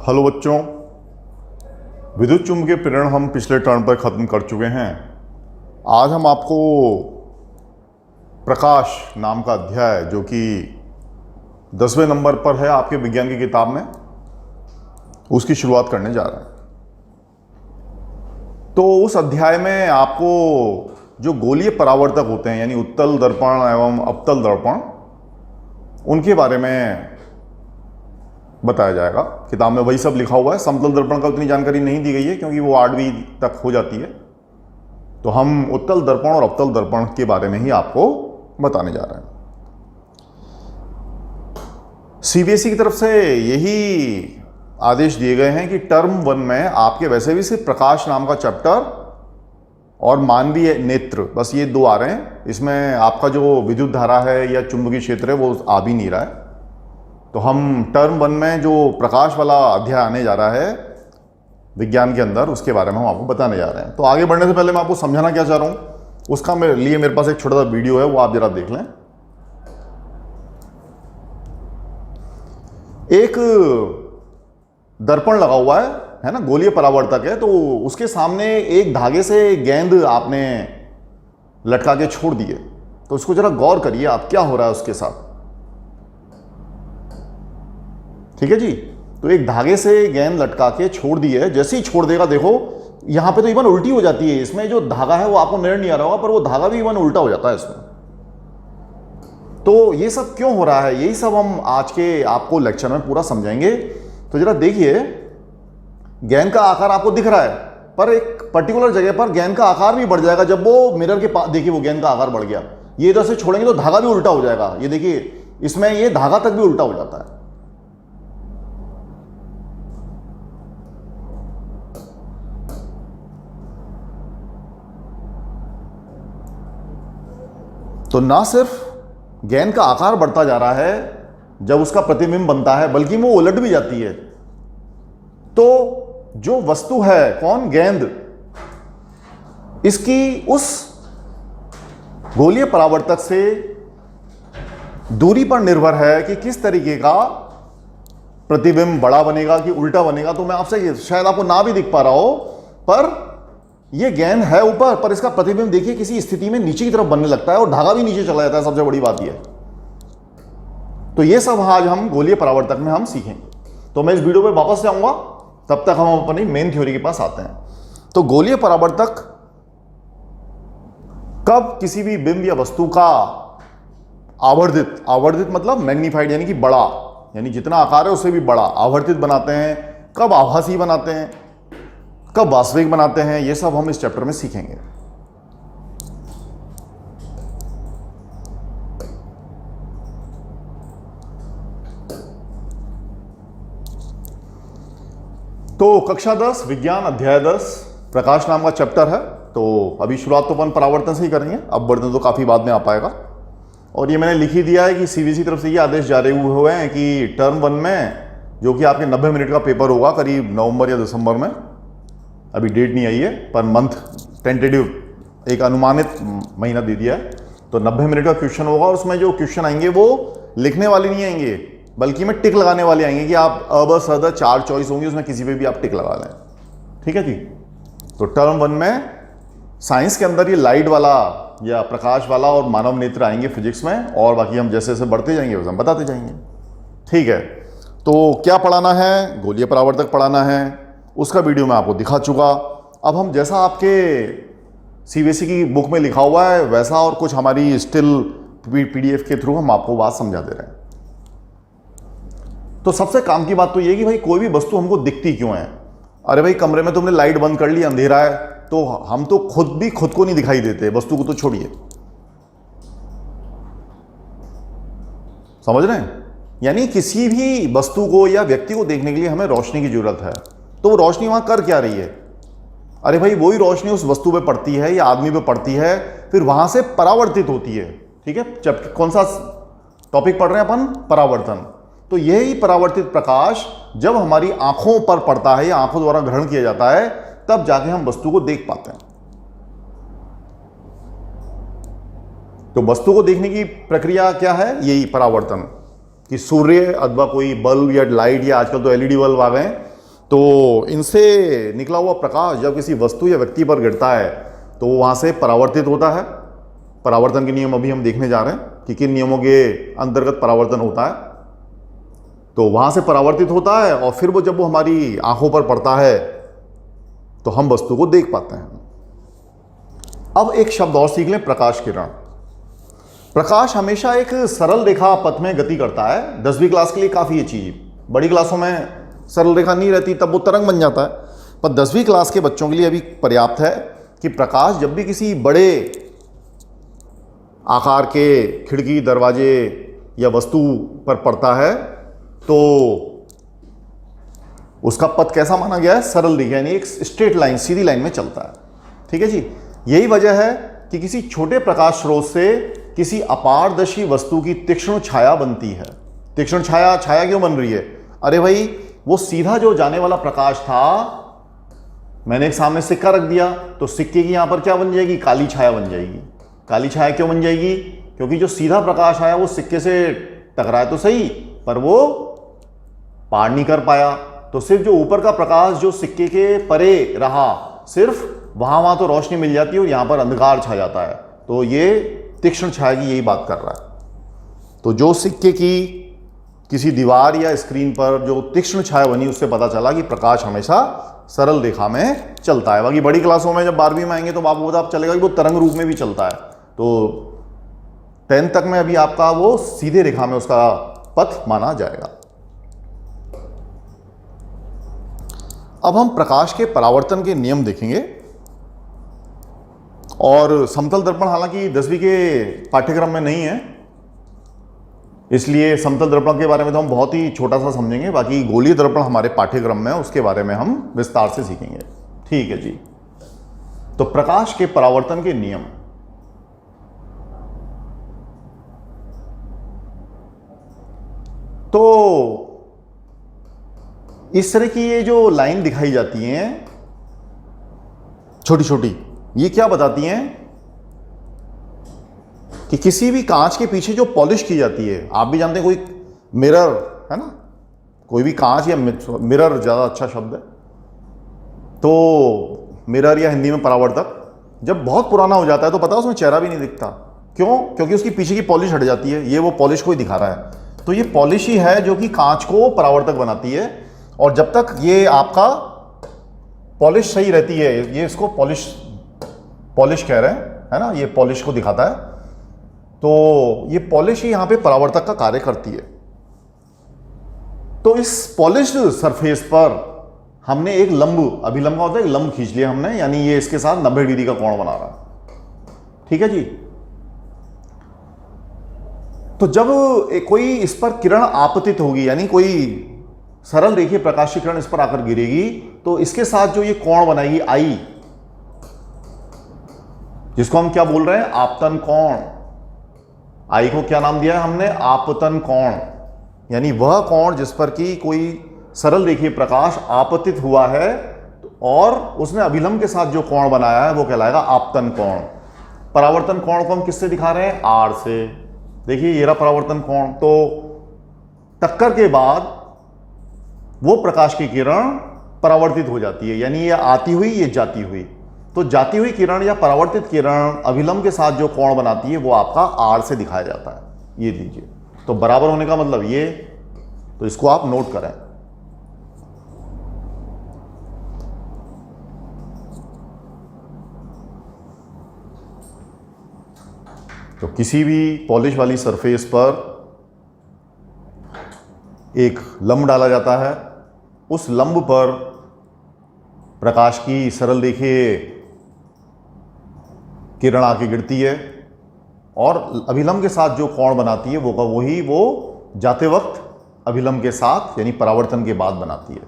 Hello बच्चों, विद्युत चुम्बकीय प्रेरण हम पिछले टर्म पर ख़त्म कर चुके हैं। आज हम आपको प्रकाश नाम का अध्याय, जो कि 10वें नंबर पर है आपके विज्ञान की किताब में, उसकी शुरुआत करने जा रहे हैं। तो उस अध्याय में आपको जो गोलीय परावर्तक होते हैं, यानी उत्तल दर्पण एवं अवतल दर्पण, उनके बारे में बताया जाएगा। किताब में वही सब लिखा हुआ है। समतल दर्पण का उतनी जानकारी नहीं दी गई है क्योंकि वो 8वीं तक हो जाती है। तो हम उत्तल दर्पण और अवतल दर्पण के बारे में ही आपको बताने जा रहे हैं। सीबीएसई की तरफ से यही आदेश दिए गए हैं कि टर्म 1 में आपके वैसे भी सिर्फ प्रकाश नाम का चैप्टर और मानवीय नेत्र, बस ये 2 आ रहे हैं। इसमें आपका जो विद्युत धारा है या चुंबकीय क्षेत्र है वो आ भी नहीं रहा है। तो हम टर्म 1 में जो प्रकाश वाला अध्याय आने जा रहा है विज्ञान के अंदर, उसके बारे में हम आपको बताने जा रहे हैं। तो आगे बढ़ने से पहले मैं आपको समझाना क्या चाह रहा हूं, उसका मेरे पास एक छोटा सा वीडियो है, वो आप जरा देख लें। एक दर्पण लगा हुआ है ना, गोलीय परावर्तक है। तो उसके सामने एक धागे से गेंद आपने लटका के छोड़ दिए। तो उसको जरा गौर करिए आप, क्या हो रहा है उसके साथ। ठीक है जी। तो एक धागे से गेंद लटका के छोड़ दी है। जैसे ही छोड़ देगा, देखो यहां पे तो इवन उल्टी हो जाती है। इसमें जो धागा है वो आपको नजर नहीं आ रहा होगा, पर वो धागा भी इवन उल्टा हो जाता है इसमें। तो ये सब क्यों हो रहा है, यही सब हम आज के आपको लेक्चर में पूरा समझाएंगे। तो जरा देखिए, गेंद का आकार आपको दिख रहा है, पर एक पर्टिकुलर जगह पर गेंद का आकार भी बढ़ जाएगा जब वो मिरर के पास। देखिए वो गेंद का आकार बढ़ गया। ये इधर से छोड़ेंगे तो धागा भी उल्टा हो जाएगा। ये देखिए, इसमें ये धागा तक भी उल्टा हो जाता है। तो ना सिर्फ गेंद का आकार बढ़ता जा रहा है जब उसका प्रतिबिंब बनता है, बल्कि वो उलट भी जाती है। तो जो वस्तु है, कौन, गेंद, इसकी उस गोलीय परावर्तक से दूरी पर निर्भर है कि किस तरीके का प्रतिबिंब, बड़ा बनेगा कि उल्टा बनेगा। तो मैं आपसे, शायद आपको ना भी दिख पा रहा हो, पर ये गेंद है ऊपर, पर इसका प्रतिबिंब देखिए किसी स्थिति में नीचे की तरफ बनने लगता है और धागा भी नीचे चला जाता है। सबसे बड़ी बात यह। तो ये सब आज हम गोलीय परावर्तक में हम सीखेंगे। तो मैं इस वीडियो पे वापस से आऊंगा, तब तक हम अपनी मेन थ्योरी के पास आते हैं। तो गोलीय परावर्तक कब किसी भी बिंब या वस्तु का आवर्धित मतलब मैग्नीफाइड, यानी कि बड़ा, यानी जितना आकार है उससे भी बड़ा आवर्धित बनाते हैं, कब आभासी बनाते हैं, कब वास्तविक बनाते हैं, ये सब हम इस चैप्टर में सीखेंगे। तो कक्षा 10 विज्ञान अध्याय 10 प्रकाश नाम का चैप्टर है। तो अभी शुरुआत तो अपन परावर्तन से ही करेंगे, अब वर्णन तो काफी बाद में आ पाएगा। और ये मैंने लिख ही दिया है कि सीबीएसई तरफ से ये आदेश जारी हुए हैं कि टर्म 1 में, जो कि आपके 90 मिनट का पेपर होगा करीब नवंबर या दिसंबर में, अभी डेट नहीं आई है, पर मंथ टेंटेटिव एक अनुमानित महीना दे दिया है। तो 90 मिनट का क्वेश्चन होगा। और उसमें जो क्वेश्चन आएंगे वो लिखने वाले नहीं आएंगे, बल्कि में टिक लगाने वाले आएंगे कि आप अब सदर 4 चॉइस होंगी, उसमें किसी पे भी आप टिक लगा लें। ठीक है जी। तो टर्म 1 में साइंस के अंदर ये लाइट वाला या प्रकाश वाला और मानव नेत्र आएंगे फिजिक्स में, और बाकी हम जैसे जैसे बढ़ते जाएंगे वैसे हम बताते जाएंगे। ठीक है। तो क्या पढ़ाना है, गोलीय परावर्तक पढ़ाना है, उसका वीडियो मैं आपको दिखा चुका। अब हम जैसा आपके सीबीएसई की बुक में लिखा हुआ है वैसा और कुछ हमारी स्टिल पीडीएफ के थ्रू हम आपको बात समझा दे रहे हैं। तो सबसे काम की बात तो ये कि भाई कोई भी वस्तु हमको दिखती क्यों है। अरे भाई कमरे में तुमने लाइट बंद कर ली, अंधेरा है, तो हम तो खुद को नहीं दिखाई देते, वस्तु को तो छोड़िए। समझ रहे हैं? यानी किसी भी वस्तु को या व्यक्ति को देखने के लिए हमें रोशनी की जरूरत है। तो वो रोशनी वहां कर क्या रही है? अरे भाई वही रोशनी उस वस्तु पे पड़ती है या आदमी पे पड़ती है, फिर वहां से परावर्तित होती है। ठीक है। चैप्टर कौन सा टॉपिक पढ़ रहे हैं अपन? परावर्तन। तो यही परावर्तित प्रकाश जब हमारी आंखों पर पड़ता है या आंखों द्वारा ग्रहण किया जाता है, तब जाके हम वस्तु को देख पाते हैं। तो वस्तु को देखने की प्रक्रिया क्या है? यही परावर्तन, कि सूर्य अथवा कोई बल्ब या लाइट, या आजकल तो एलईडी बल्ब आ गए हैं, तो इनसे निकला हुआ प्रकाश जब किसी वस्तु या व्यक्ति पर गिरता है तो वहाँ से परावर्तित होता है। परावर्तन के नियम अभी हम देखने जा रहे हैं कि किन नियमों के अंतर्गत परावर्तन होता है। तो वहाँ से परावर्तित होता है और फिर वो जब वो हमारी आंखों पर पड़ता है तो हम वस्तु को देख पाते हैं। अब एक शब्द और सीख लें, प्रकाश किरण। प्रकाश हमेशा एक सरल रेखा पथ में गति करता है। 10वीं क्लास के लिए काफ़ी ये चीज़, बड़ी क्लासों में सरल रेखा नहीं रहती, तब वो तरंग बन जाता है, पर 10वीं क्लास के बच्चों के लिए अभी पर्याप्त है कि प्रकाश जब भी किसी बड़े आकार के खिड़की, दरवाजे या वस्तु पर पड़ता है तो उसका पथ कैसा माना गया है? सरल रेखा, यानी एक स्ट्रेट लाइन, सीधी लाइन में चलता है। ठीक है जी। यही वजह है कि किसी छोटे प्रकाश स्रोत से किसी अपारदर्शी वस्तु की तीक्ष्ण छाया बनती है। तीक्ष्ण छाया, छाया क्यों बन रही है? अरे भाई, वो सीधा जो जाने वाला प्रकाश था, मैंने एक सामने सिक्का रख दिया तो सिक्के की यहां पर क्या बन जाएगी? काली छाया बन जाएगी। काली छाया क्यों बन जाएगी? क्योंकि जो सीधा प्रकाश आया वो सिक्के से टकराया तो सही, पर वो पार नहीं कर पाया। तो सिर्फ जो ऊपर का प्रकाश जो सिक्के के परे रहा, सिर्फ वहां तो रोशनी मिल जाती है और यहां पर अंधकार छा जाता है। तो ये तीक्ष्ण छाया की यही बात कर रहा है। तो जो सिक्के की किसी दीवार या स्क्रीन पर जो तीक्ष्ण छाया बनी, उससे पता चला कि प्रकाश हमेशा सरल रेखा में चलता है। बाकी बड़ी क्लासों में जब 12वीं में आएंगे तो आपको पता चलेगा कि वो तरंग रूप में भी चलता है। तो 10th तक में अभी आपका वो सीधे रेखा में उसका पथ माना जाएगा। अब हम प्रकाश के परावर्तन के नियम देखेंगे। और समतल दर्पण हालांकि 10वीं के पाठ्यक्रम में नहीं है, इसलिए समतल दर्पण के बारे में तो हम बहुत ही छोटा सा समझेंगे। बाकी गोलीय दर्पण हमारे पाठ्यक्रम में है, उसके बारे में हम विस्तार से सीखेंगे। ठीक है जी। तो प्रकाश के परावर्तन के नियम। तो इस तरह की ये जो लाइन दिखाई जाती हैं छोटी छोटी, ये क्या बताती हैं कि किसी भी कांच के पीछे जो पॉलिश की जाती है, आप भी जानते हैं कोई मिरर है ना, कोई भी कांच या मिरर ज़्यादा अच्छा शब्द है, तो मिरर या हिंदी में परावर्तक जब बहुत पुराना हो जाता है तो पता है उसमें चेहरा भी नहीं दिखता। क्यों? क्योंकि उसकी पीछे की पॉलिश हट जाती है। ये वो पॉलिश को ही दिखा रहा है। तो ये पॉलिश ही है जो कि कांच को परावर्तक बनाती है। और जब तक ये आपका पॉलिश सही रहती है, ये इसको पॉलिश कह रहे हैं है ना, ये पॉलिश को दिखाता है। तो ये पॉलिश ही यहां पे परावर्तक का कार्य करती है। तो इस पॉलिश्ड सरफेस पर हमने एक लंब, अभिलंब का होता है, एक लंब खींच लिया हमने, यानी ये इसके साथ 90 डिग्री का कोण बना रहा है। ठीक है जी। तो जब कोई इस पर किरण आपतित होगी, यानी कोई सरल रेखीय प्रकाशीय किरण इस पर आकर गिरेगी, तो इसके साथ जो ये कोण बनाएगी आई, जिसको हम क्या बोल रहे हैं? आपतन कोण। आई को क्या नाम दिया है हमने? आपतन कोण। यानी वह कोण जिस पर कि कोई सरल रेखीय प्रकाश आपतित हुआ है और उसने अभिलंब के साथ जो कोण बनाया है वो कहलाएगा आपतन कोण। परावर्तन कोण को हम किससे दिखा रहे हैं? आर से। देखिए ये रहा परावर्तन कोण। तो टक्कर के बाद वो प्रकाश की किरण परावर्तित हो जाती है, यानी ये आती हुई, ये जाती हुई। तो जाती हुई किरण या परावर्तित किरण अभिलंब के साथ जो कोण बनाती है वो आपका आर से दिखाया जाता है। ये लीजिए। तो बराबर होने का मतलब ये, तो इसको आप नोट करें। तो किसी भी पॉलिश वाली सरफेस पर एक लंब डाला जाता है, उस लंब पर प्रकाश की सरल रेखीय किरण आके गिरती है और अभिलंब के साथ जो कोण बनाती है वो जाते वक्त अभिलंब के साथ यानी परावर्तन के बाद बनाती है।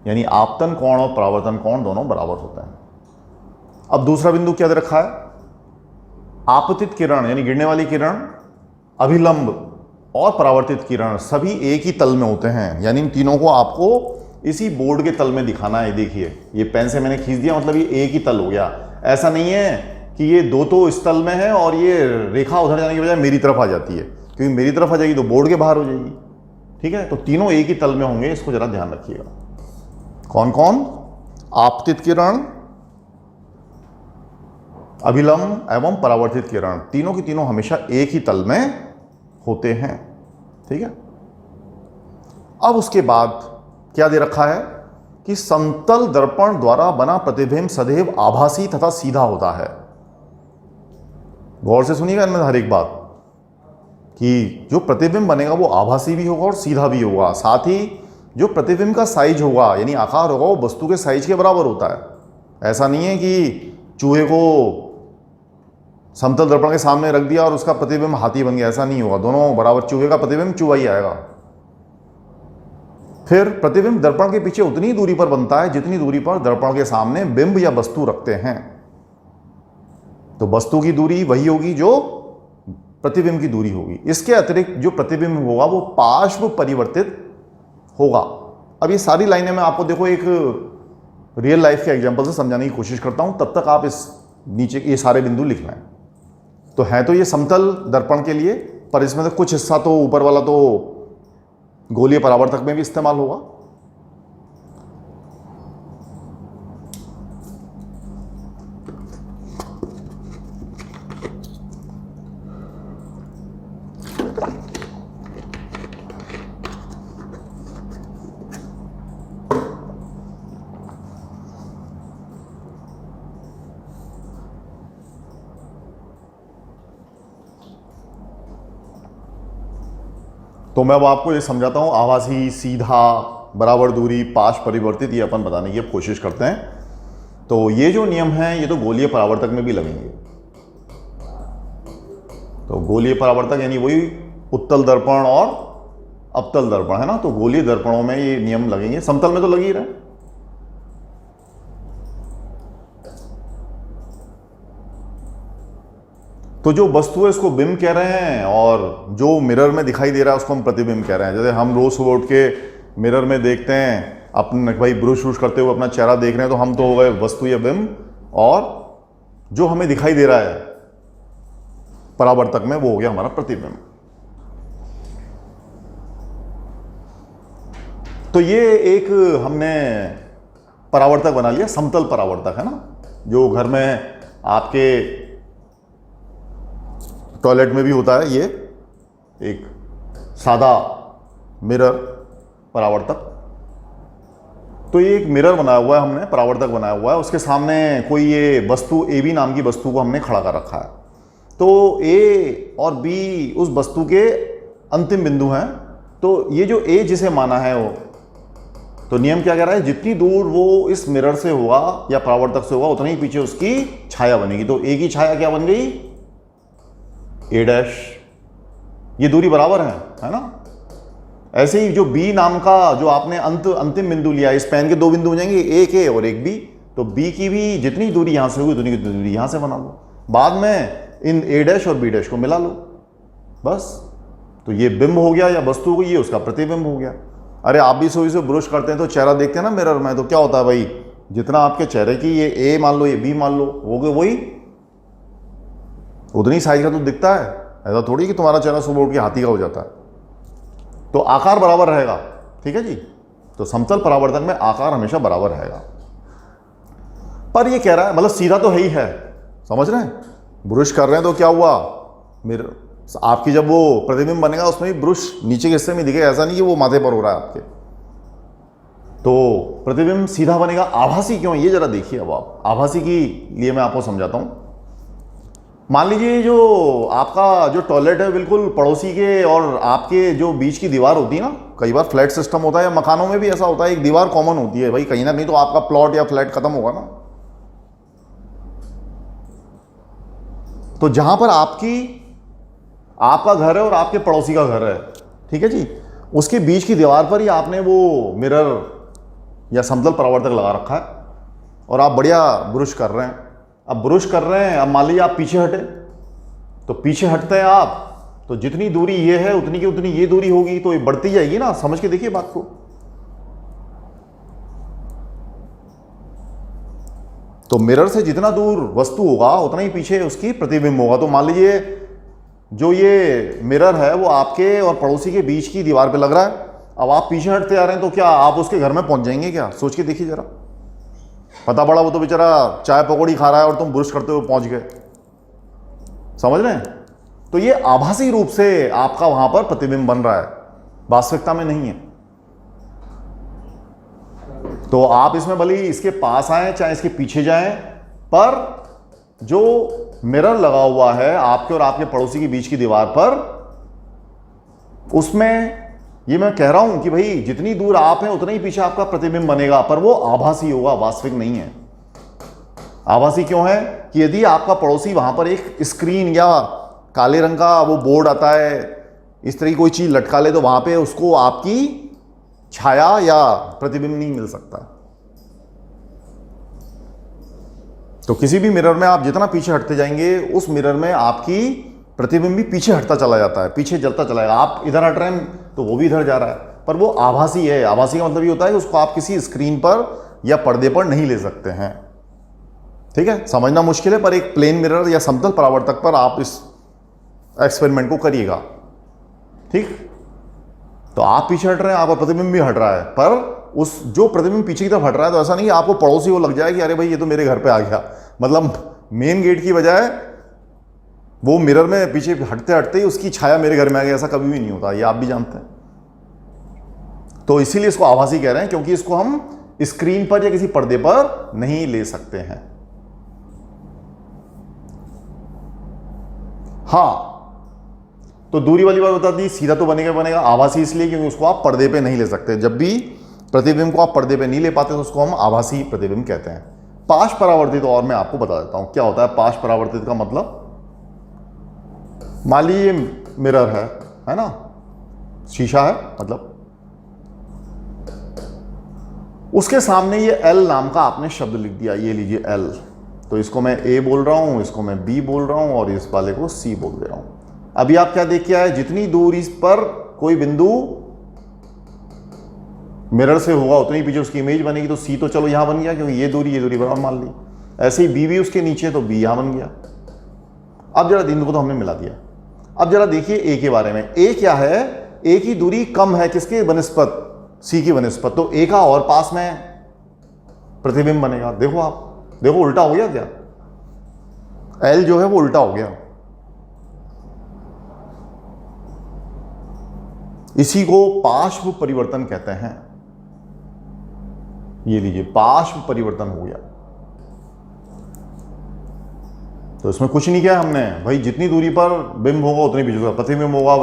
यानी आपतन कोण और परावर्तन कोण दोनों बराबर होते हैं। अब दूसरा बिंदु क्या दे रखा है? आपतित किरण यानी गिरने वाली किरण, अभिलंब और परावर्तित किरण सभी एक ही तल में होते हैं। यानी इन तीनों को आपको इसी बोर्ड के तल में दिखाना है। देखिए ये पेन से मैंने खींच दिया, मतलब ये एक ही तल हो गया। ऐसा नहीं है कि ये दो तो इस तल में है और ये रेखा उधर जाने की बजाय मेरी तरफ आ जाती है, क्योंकि मेरी तरफ आ जाएगी तो बोर्ड के बाहर हो जाएगी। ठीक है, तो तीनों एक ही तल में होंगे, इसको जरा ध्यान रखिएगा। कौन कौन? आपतित किरण, अभिलंब एवं परावर्तित किरण, तीनों की तीनों हमेशा एक ही तल में होते हैं। ठीक है। अब उसके बाद क्या दे रखा है कि समतल दर्पण द्वारा बना प्रतिबिंब सदैव आभासी तथा सीधा होता है। गौर से सुनिएगा इनमें हर एक बात कि जो प्रतिबिंब बनेगा वो आभासी भी होगा और सीधा भी होगा। साथ ही जो प्रतिबिंब का साइज होगा यानी आकार होगा वो वस्तु के साइज के बराबर होता है। ऐसा नहीं है कि चूहे को समतल दर्पण के सामने रख दिया और उसका प्रतिबिंब हाथी बन गया, ऐसा नहीं होगा। दोनों बराबर, चूहे का प्रतिबिंब चूहा ही आएगा। फिर प्रतिबिंब दर्पण के पीछे उतनी दूरी पर बनता है जितनी दूरी पर दर्पण के सामने बिंब या वस्तु रखते हैं। तो वस्तु की दूरी वही होगी जो प्रतिबिंब की दूरी होगी। इसके अतिरिक्त जो प्रतिबिंब होगा वो पार्श्व परिवर्तित होगा। अब ये सारी लाइनें मैं आपको देखो एक रियल लाइफ के एग्जांपल से समझाने की कोशिश करता हूं, तब तक आप इस नीचे ये सारे बिंदु लिख लें। तो है तो ये समतल दर्पण के लिए, पर इसमें से कुछ हिस्सा तो ऊपर वाला तो गोलीय परावर्तक में भी इस्तेमाल होगा। तो मैं वो आपको ये समझाता हूँ। आभासी, सीधा, बराबर दूरी, पाश परिवर्तित, ये अपन बताने की अब कोशिश करते हैं। तो ये जो नियम हैं ये तो गोलीय परावर्तक में भी लगेंगे। तो गोलीय परावर्तक यानी वही उत्तल दर्पण और अवतल दर्पण है ना, तो गोलीय दर्पणों में ये नियम लगेंगे। समतल में तो लग ही रहे। तो जो वस्तु है उसको बिंब कह रहे हैं और जो मिरर में दिखाई दे रहा है उसको हम प्रतिबिंब कह रहे हैं। जैसे हम रोज सुबह उठ के मिरर में देखते हैं अपने भाई ब्रश व्रुश करते हुए अपना चेहरा देख रहे हैं, तो हम तो हो गए वस्तु या बिंब, और जो हमें दिखाई दे रहा है परावर्तक में वो हो गया हमारा प्रतिबिंब। तो ये एक हमने परावर्तक बना लिया, समतल परावर्तक है ना, जो घर में आपके टॉयलेट में भी होता है। ये एक सादा मिरर परावर्तक। तो ये एक मिरर बनाया हुआ है हमने, परावर्तक बनाया हुआ है, उसके सामने कोई ये वस्तु ए बी नाम की वस्तु को हमने खड़ा कर रखा है। तो ए और बी उस वस्तु के अंतिम बिंदु हैं। तो ये जो ए जिसे माना है वो, तो नियम क्या कह रहा है, जितनी दूर वो इस मिरर से होगा या परावर्तक से होगा उतनी ही पीछे उसकी छाया बनेगी। तो ए की छाया क्या बन गई, ए डैश। ये दूरी बराबर है ना। ऐसे ही जो बी नाम का जो आपने अंतिम बिंदु लिया, इस पेन के दो बिंदु हो जाएंगे, एक ए और एक बी। तो बी की भी जितनी दूरी यहां से होगी उतनी की दूरी यहां से बना लो, बाद में इन ए डैश और बी डैश को मिला लो, बस। तो ये बिंब हो गया या वस्तु हो गई, ये उसका प्रतिबिंब हो गया। अरे आप भी सोई से ब्रश करते हैं तो चेहरा देखते हैं ना मिरर में, तो क्या होता है भाई, जितना आपके चेहरे की ये ए मान लो, ये बी मान लो, हो गए वही उतनी साइज का तो दिखता है। ऐसा थोड़ी कि तुम्हारा चेहरा सुबह उठ के हाथी का हो जाता है। तो आकार बराबर रहेगा, ठीक है जी। तो समतल परावर्तक में आकार हमेशा बराबर रहेगा। पर ये कह रहा है, मतलब सीधा तो है ही है, समझ रहे हैं। ब्रश कर रहे हैं तो क्या हुआ, मिरर आपकी जब वो प्रतिबिंब बनेगा उसमें भी ब्रश नीचे के हिस्से में दिखेगा, ऐसा नहीं कि वो माथे पर हो रहा है आपके। तो प्रतिबिंब सीधा बनेगा। आभासी क्यों, ये जरा देखिए। अब आप आभासी की लिए मैं आपको समझाता हूं। मान लीजिए जो आपका जो टॉयलेट है बिल्कुल पड़ोसी के और आपके जो बीच की दीवार होती है ना, कई बार फ्लैट सिस्टम होता है या मकानों में भी ऐसा होता है, एक दीवार कॉमन होती है भाई, कहीं ना कहीं तो आपका प्लॉट या फ्लैट खत्म होगा ना। तो जहां पर आपका घर है और आपके पड़ोसी का घर है, ठीक है जी, उसके बीच की दीवार पर ही आपने वो मिरर या समतल परावर्तक लगा रखा है और आप बढ़िया ब्रश कर रहे हैं। अब ब्रश कर रहे हैं, अब मान लीजिए आप पीछे हटे, तो पीछे हटते हैं आप, तो जितनी दूरी ये है उतनी की उतनी ये दूरी होगी, तो ये बढ़ती जाएगी ना। समझ के देखिए बात को। तो मिरर से जितना दूर वस्तु होगा उतना ही पीछे उसकी प्रतिबिंब होगा। तो मान लीजिए जो ये मिरर है वो आपके और पड़ोसी के बीच की दीवार पे लग रहा है अब आप पीछे हटते आ रहे हैं तो क्या आप उसके घर में पहुंच जाएंगे क्या? सोच के देखिए जरा। पता पड़ा वो तो बेचारा चाय पकौड़ी खा रहा है और तुम बुरुश करते हुए पहुंच गए। समझ रहे हैं? तो ये आभासी रूप से आपका वहां पर प्रतिबिंब बन रहा है, वास्तविकता में नहीं है। तो आप इसमें भले ही इसके पास आए चाहे इसके पीछे जाएं, पर जो मिरर लगा हुआ है आपके और आपके पड़ोसी के बीच की दीवार पर, उसमें ये मैं कह रहा हूं कि भाई जितनी दूर आप हैं उतना ही पीछे आपका प्रतिबिंब बनेगा, पर वो आभासी होगा, वास्तविक नहीं है। आभासी क्यों है? कि यदि आपका पड़ोसी वहां पर एक स्क्रीन या काले रंग का वो बोर्ड आता है, इस तरह की कोई चीज लटका ले, तो वहां पे उसको आपकी छाया या प्रतिबिंब नहीं मिल सकता। तो किसी भी मिरर में आप जितना पीछे हटते जाएंगे, उस मिरर में आपकी प्रतिबिंब भी पीछे हटता चला जाता है, पीछे जलता चला जाएगा। आप इधर हट रहे हैं तो वो भी इधर जा रहा है, पर वो आभासी है। आभासी का मतलब ये होता है कि उसको आप किसी स्क्रीन पर या पर्दे पर नहीं ले सकते हैं। ठीक है, समझना मुश्किल है, पर एक प्लेन मिरर या समतल परावर्तक पर आप इस एक्सपेरिमेंट को करिएगा। ठीक, तो आप पीछे हट रहे हैं, आपका प्रतिबिंब भी हट रहा है, पर उस जो प्रतिबिंब पीछे की तरफ हट रहा है, तो ऐसा नहीं है आपको पड़ोसी को लग जाए कि अरे भाई ये तो मेरे घर पे आ गया। मतलब मेन गेट की बजाय वो मिरर में पीछे हटते हटते ही उसकी छाया मेरे घर में आ गई, ऐसा कभी भी नहीं होता, ये आप भी जानते हैं। तो इसीलिए इसको आभासी कह रहे हैं, क्योंकि इसको हम स्क्रीन पर या किसी पर्दे पर नहीं ले सकते हैं। हाँ, तो दूरी वाली बात बता दी, सीधा तो बनेगा आभासी इसलिए क्योंकि उसको आप पर्दे पे नहीं ले सकते। जब भी प्रतिबिंब को आप पर्दे पे नहीं ले पाते तो उसको हम आभासी प्रतिबिंब कहते हैं। पाश परावर्तित, और मैं आपको बता देता हूं क्या होता है पाश परावर्तित का मतलब। मान लीजिए मिरर है ना, शीशा है, मतलब उसके सामने ये एल नाम का आपने शब्द लिख दिया, ये लीजिए एल। तो इसको मैं ए बोल रहा हूं, इसको मैं बी बोल रहा हूं और इस वाले को सी बोल दे रहा हूं। अभी आप क्या देख के आए? जितनी दूरी पर कोई बिंदु मिरर से होगा उतनी पीछे उसकी इमेज बनेगी। तो सी तो चलो यहां बन गया क्योंकि ये दूरी बराबर मान ली। ऐसे ही बी भी उसके नीचे, तो बी यहां बन गया। अब जरा दिन को तो हमने मिला दिया। अब जरा देखिए ए के बारे में। ए क्या है? ए की दूरी कम है किसके बनिस्पत? सी की बनिस्पत। तो ए का और पास में प्रतिबिंब बनेगा। देखो आप, देखो उल्टा हो गया क्या? एल जो है वो उल्टा हो गया। इसी को पार्श्व परिवर्तन कहते हैं। ये लीजिए, पार्श्व परिवर्तन हो गया। तो इसमें कुछ नहीं किया हमने भाई, जितनी दूरी पर बिंब होगा उतनी पीछे उसका प्रतिबिंब होगा।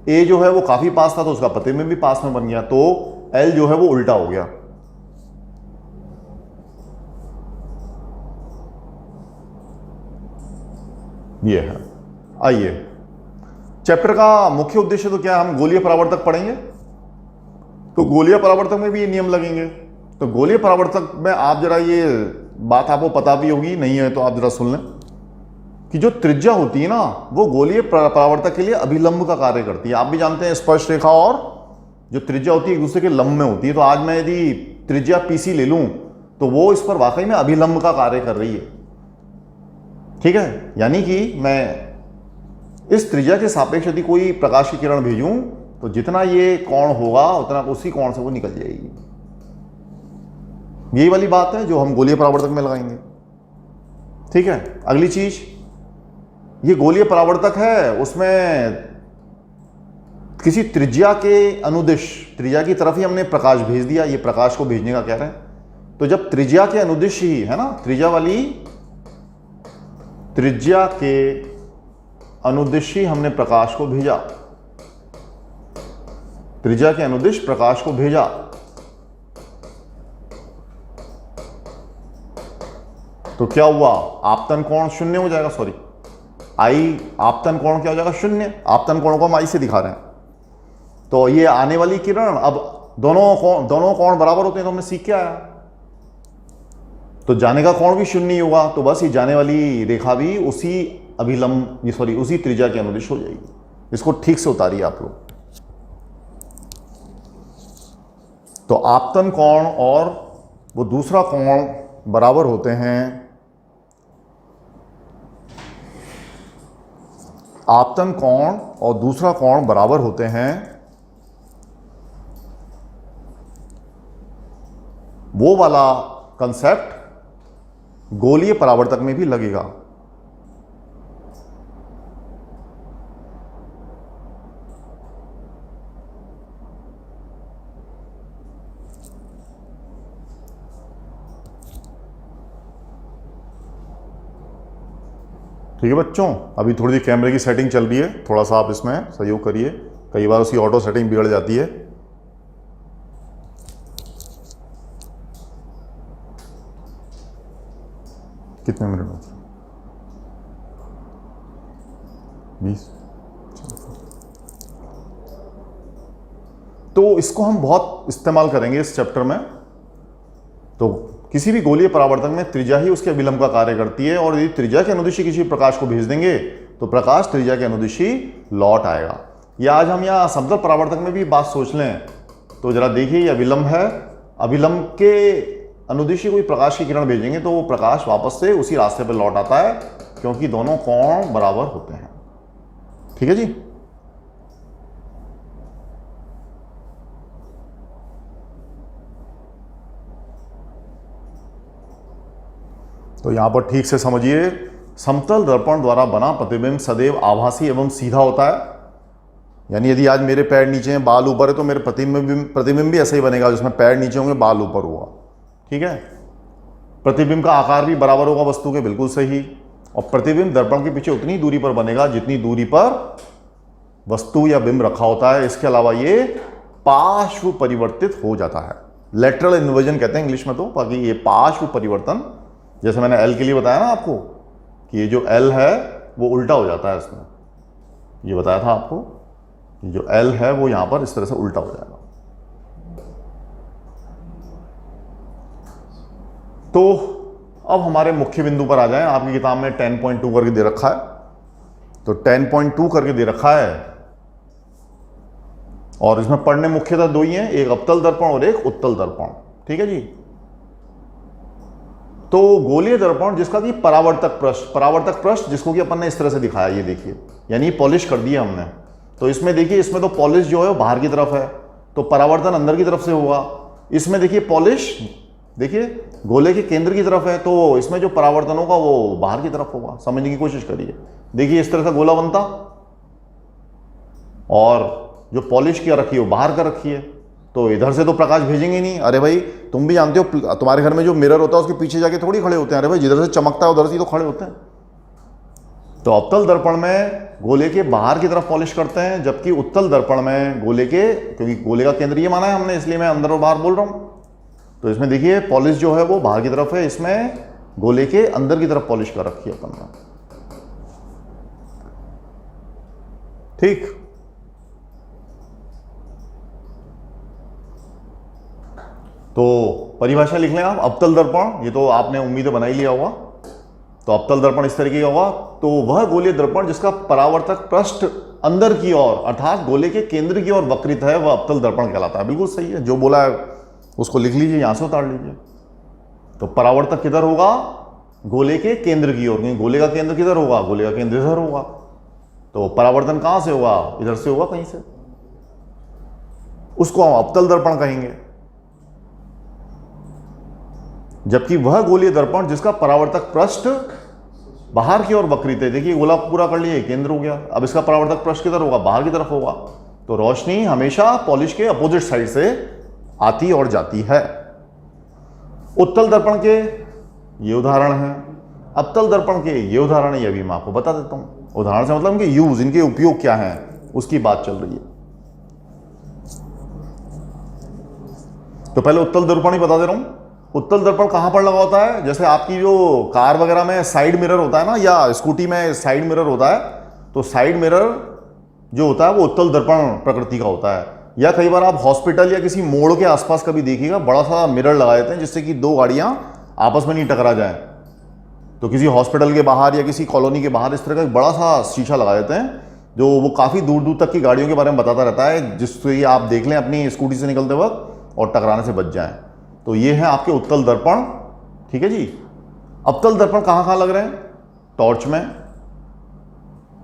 ए जो है वो काफी पास था तो उसका प्रतिबिंब भी पास में बन गया, तो एल जो है वो उल्टा हो गया। ये है। आइए, चैप्टर का मुख्य उद्देश्य तो क्या है? हम गोलीय परावर्तक पढ़ेंगे। तो गोलीय परावर्तक में भी ये नियम लगेंगे। तो गोलीय परावर्तक में आप जरा, ये बात आपको पता भी होगी, नहीं है तो आप जरा सुन लें कि जो त्रिज्या होती है ना, वो गोलीय परावर्तक के लिए अभिलंब का कार्य करती है। आप भी जानते हैं स्पर्श रेखा और जो त्रिज्या होती है एक दूसरे के लंब में होती है। तो आज मैं यदि त्रिज्या पीसी ले लूं तो वो इस पर वाकई में अभिलंब का कार्य कर रही है। ठीक है, यानी कि मैं इस त्रिज्या के सापेक्ष यदि कोई प्रकाश की किरण भेजूं तो जितना ये कोण होगा उतना उसी कोण से वो निकल जाएगी। यही वाली बात है जो हम गोलीय परावर्तक में लगाएंगे। ठीक है, अगली चीज, ये गोलीय परावर्तक है, उसमें किसी त्रिज्या के अनुदिश, त्रिज्या की तरफ ही हमने प्रकाश भेज दिया। ये प्रकाश को भेजने का कह रहे हैं। तो जब त्रिज्या के अनुदिश ही है ना, त्रिज्या के अनुदिश ही हमने प्रकाश को भेजा, त्रिज्या के अनुदिश प्रकाश को भेजा, तो क्या हुआ? आपतन कोण शून्य हो जाएगा। सॉरी, आई आपतन कोण क्या हो जाएगा? शून्य। आपतन कोण को हम आई से दिखा रहे हैं। तो ये आने वाली किरण, अब दोनों कोण बराबर होते हैं तो हमने सीख के आया, तो जाने का कोण भी शून्य ही होगा। तो बस ये जाने वाली रेखा भी उसी अभिलंब, सॉरी उसी त्रिज्या के अनुदिश हो जाएगी। इसको ठीक से उतारिए आप लोग। तो आपतन कोण और वो दूसरा कोण बराबर होते हैं, आपतन कोण और दूसरा कोण बराबर होते हैं वो वाला कंसेप्ट गोलीय परावर्तक में भी लगेगा। ठीक है बच्चों, अभी थोड़ी सी कैमरे की सेटिंग चल रही है, थोड़ा सा आप इसमें सहयोग करिए, कई बार उसकी ऑटो सेटिंग बिगड़ जाती है। कितने मिनट में? 20। तो इसको हम बहुत इस्तेमाल करेंगे इस चैप्टर में। तो किसी भी गोलीय परावर्तक में त्रिज्या ही उसके अभिलंब का कार्य करती है, और यदि त्रिज्या के अनुदिशी किसी प्रकाश को भेज देंगे तो प्रकाश त्रिज्या के अनुदिशी लौट आएगा। या आज हम यहाँ समतल परावर्तक में भी बात सोच लें तो जरा देखिए, ये अभिलंब है, अभिलंब के अनुदिशी कोई प्रकाश की किरण भेजेंगे तो वो प्रकाश वापस से उसी रास्ते पर लौट आता है, क्योंकि दोनों कोण बराबर होते हैं। ठीक है जी। तो यहां पर ठीक से समझिए, समतल दर्पण द्वारा बना प्रतिबिंब सदैव आभासी एवं सीधा होता है। यानी यदि आज मेरे पैर नीचे हैं, बाल ऊपर है, तो मेरे प्रतिबिंब भी ऐसा ही बनेगा, जिसमें पैर नीचे होंगे, बाल ऊपर होगा। ठीक है। प्रतिबिंब का आकार भी बराबर होगा वस्तु के, बिल्कुल सही। और प्रतिबिंब दर्पण के पीछे उतनी दूरी पर बनेगा जितनी दूरी पर वस्तु या बिंब रखा होता है। इसके अलावा ये पार्श्व परिवर्तित हो जाता है, लेटरल इन्वर्जन कहते हैं इंग्लिश में। तो बाकी ये पार्श्व परिवर्तन, जैसे मैंने एल के लिए बताया ना आपको कि ये जो एल है वो उल्टा हो जाता है, इसमें ये बताया था आपको, ये जो एल है वो यहां पर इस तरह से उल्टा हो जाएगा। तो अब हमारे मुख्य बिंदु पर आ जाएं। आपकी किताब में 10.2 करके दे रखा है, तो 10.2 करके दे रखा है, और इसमें पढ़ने मुख्यतः दो ही हैं, एक अवतल दर्पण और एक उत्तल दर्पण। ठीक है जी। तो गोलीय दर्पण जिसका कि परावर्तक पृष्ठ जिसको कि अपन ने इस तरह से दिखाया, ये देखिए, यानी पॉलिश कर दिया हमने। तो इसमें देखिए, इसमें तो पॉलिश जो है वो बाहर की तरफ है, तो परावर्तन अंदर की तरफ से होगा। इसमें देखिए पॉलिश, देखिए गोले के केंद्र की तरफ है, तो इसमें जो परावर्तन होगा वो बाहर की तरफ होगा। समझने की कोशिश करिए। देखिए इस तरह से गोला बनता, और जो पॉलिश किया रखी है वो बाहर कर रखी है, तो इधर से तो प्रकाश भेजेंगे नहीं। अरे भाई तुम भी जानते हो, तुम्हारे घर में जो मिरर होता है उसके पीछे जाके थोड़ी खड़े होते हैं। अरे भाई जिधर से चमकता है उधर से तो खड़े होते हैं। तो अवतल दर्पण में गोले के बाहर की तरफ पॉलिश करते हैं, जबकि उत्तल दर्पण में गोले के, क्योंकि गोले का केंद्र ये माना है हमने, इसलिए मैं अंदर और बाहर बोल रहा हूं। तो इसमें देखिए पॉलिश जो है वो बाहर की तरफ है, इसमें गोले के अंदर की तरफ पॉलिश कर रखी है अपन ने। ठीक। तो परिभाषा लिख लें आप। अवतल दर्पण, ये तो आपने उम्मीद बना ही लिया होगा। तो अवतल दर्पण इस तरीके का होगा, तो वह गोलीय दर्पण जिसका परावर्तक पृष्ठ अंदर की ओर अर्थात गोले के केंद्र की ओर वक्रित है, वह अवतल दर्पण कहलाता है। बिल्कुल सही है, जो बोला है उसको लिख लीजिए, यहां से उतार लीजिए। तो परावर्तक किधर होगा? गोले के केंद्र की ओर, क्योंकि गोले का केंद्र किधर होगा? गोले का केंद्र इधर होगा। तो परावर्तन कहां से होगा? इधर से होगा कहीं से। उसको हम अवतल दर्पण कहेंगे। जबकि वह गोलीय दर्पण जिसका परावर्तक पृष्ठ बाहर की ओर वक्रित है, देखिए गोला पूरा कर लिए, केंद्र हो गया। अब इसका परावर्तक पृष्ठ किधर होगा? बाहर की तरफ होगा। तो रोशनी हमेशा पॉलिश के अपोजिट साइड से आती और जाती है। उत्तल दर्पण के ये उदाहरण है, अवतल दर्पण के ये उदाहरण है। ये भी मैं आपको बता देता हूं। उदाहरण से मतलब इनके यूज, इनके उपयोग क्या है, उसकी बात चल रही है। तो पहले उत्तल दर्पण ही बता दे रहा हूं। उत्तल दर्पण कहां पर लगा होता है? जैसे आपकी जो कार वगैरह में साइड मिरर होता है ना, या स्कूटी में साइड मिरर होता है, तो साइड मिरर जो होता है वो उत्तल दर्पण प्रकृति का होता है। या कई बार आप हॉस्पिटल या किसी मोड़ के आसपास कभी देखिएगा, बड़ा सा मिरर लगा देते हैं जिससे कि दो गाड़ियां आपस में नहीं टकरा जाएं। तो किसी हॉस्पिटल के बाहर या किसी कॉलोनी के बाहर इस तरह का एक बड़ा सा शीशा लगा देते हैं, जो वो काफ़ी दूर दूर तक की गाड़ियों के बारे में बताता रहता है, जिससे आप देख लें अपनी स्कूटी से निकलते वक्त और टकराने से बच जाएं। तो ये है आपके उत्तल दर्पण। ठीक है जी। अवतल दर्पण कहाँ कहाँ लग रहे हैं? टॉर्च में,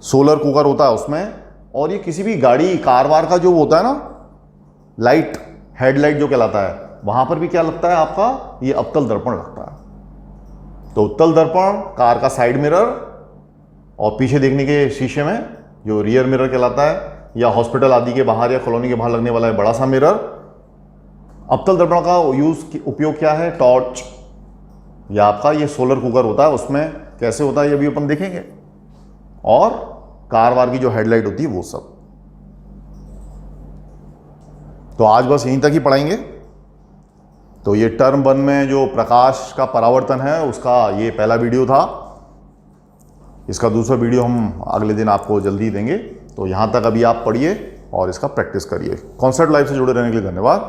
सोलर कुकर होता है उसमें, और ये किसी भी गाड़ी कार वार का जो होता है ना, लाइट, हेडलाइट जो कहलाता है, वहां पर भी क्या लगता है आपका, ये अवतल दर्पण लगता है। तो उत्तल दर्पण, कार का साइड मिरर और पीछे देखने के शीशे में जो रियर मिरर कहलाता है, या हॉस्पिटल आदि के बाहर या कॉलोनी के बाहर लगने वाला है बड़ा सा मिरर। अवतल दर्पण का उपयोग क्या है, टॉर्च या आपका ये सोलर कुकर होता है, उसमें कैसे होता है ये भी अपन देखेंगे, और कार वार की जो हेडलाइट होती है वो सब। तो आज बस यहीं तक ही पढ़ाएंगे। तो ये टर्म 1 में जो प्रकाश का परावर्तन है उसका ये पहला वीडियो था। इसका दूसरा वीडियो हम अगले दिन आपको जल्दी देंगे। तो यहाँ तक अभी आप पढ़िए और इसका प्रैक्टिस करिए। कॉन्सेप्ट लाइफ से जुड़े रहने के लिए धन्यवाद।